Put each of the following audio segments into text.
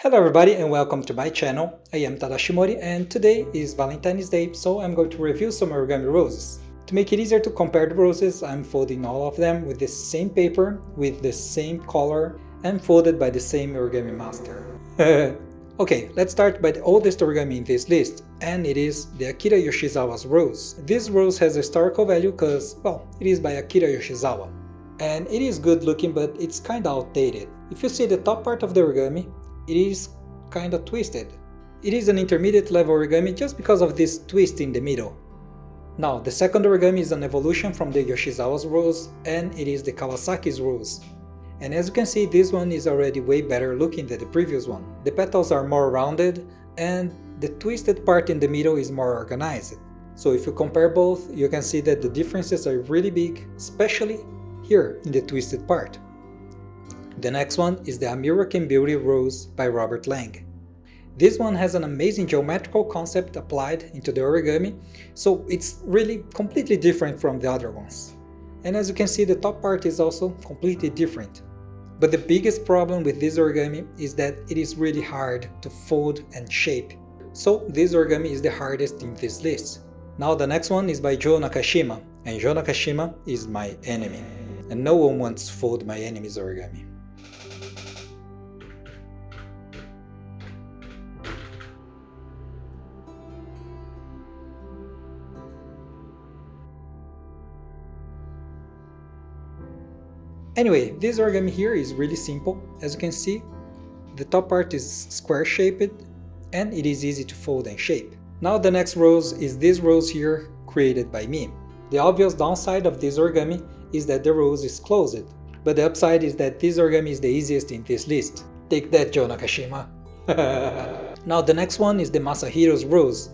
Hello everybody and welcome to my channel. I am Tadashi Mori and today is Valentine's Day, so I'm going to review some origami roses. To make it easier to compare the roses, I'm folding all of them with the same paper, with the same color, and folded by the same origami master. Okay, let's start by the oldest origami in this list, and it is the Akira Yoshizawa's rose. This rose has a historical value because, well, it is by Akira Yoshizawa. And it is good looking, but it's kinda outdated. If you see the top part of the origami, it is kinda twisted. It is an intermediate level origami just because of this twist in the middle. Now, the second origami is an evolution from the Yoshizawa's rose, and it is the Kawasaki's rose. And as you can see, this one is already way better looking than the previous one. The petals are more rounded, and the twisted part in the middle is more organized. So if you compare both, you can see that the differences are really big, especially here in the twisted part. The next one is the American Beauty Rose by Robert Lang. This one has an amazing geometrical concept applied into the origami, so it's really completely different from the other ones. And as you can see, the top part is also completely different. But the biggest problem with this origami is that it is really hard to fold and shape. So this origami is the hardest in this list. Now the next one is by Joe Nakashima, and Joe Nakashima is my enemy. And no one wants to fold my enemy's origami. Anyway, this origami here is really simple. As you can see, the top part is square shaped and it is easy to fold and shape. Now the next rose is this rose here, created by me. The obvious downside of this origami is that the rose is closed, but the upside is that this origami is the easiest in this list. Take that, Joe Nakashima! Now the next one is the Masahiro's rose.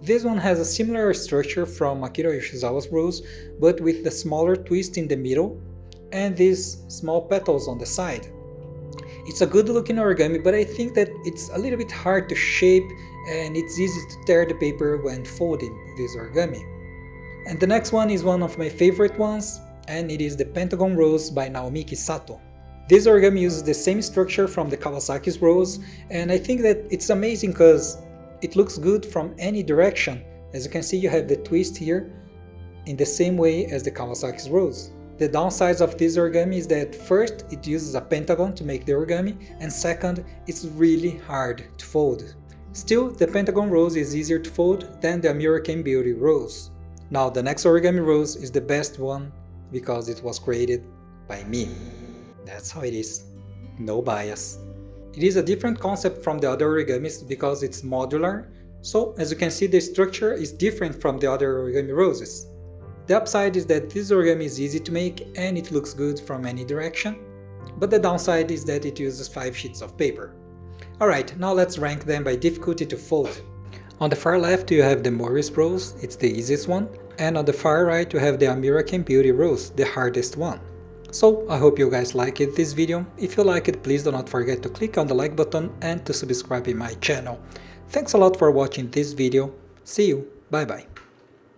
This one has a similar structure from Akira Yoshizawa's rose, but with the smaller twist in the middle and these small petals on the side. It's a good looking origami, but I think that it's a little bit hard to shape and it's easy to tear the paper when folding this origami. And the next one is one of my favorite ones, and it is the Pentagon Rose by Naomiki Sato. This origami uses the same structure from the Kawasaki's rose, and I think that it's amazing because it looks good from any direction. As you can see, you have the twist here in the same way as the Kawasaki's rose. The downsides of this origami is that first, it uses a pentagon to make the origami, and second, it's really hard to fold. Still, the Pentagon Rose is easier to fold than the American Beauty Rose. Now, the next origami rose is the best one because it was created by me. That's how it is. No bias. It is a different concept from the other origamis because it's modular, so as you can see, the structure is different from the other origami roses. The upside is that this origami is easy to make and it looks good from any direction, but the downside is that it uses 5 sheets of paper. Alright, now let's rank them by difficulty to fold. On the far left you have the Mori's Rose, it's the easiest one, and on the far right you have the American Beauty Rose, the hardest one. So I hope you guys liked this video. If you like it, please do not forget to click on the like button and to subscribe in my channel. Thanks a lot for watching this video. See you, bye bye.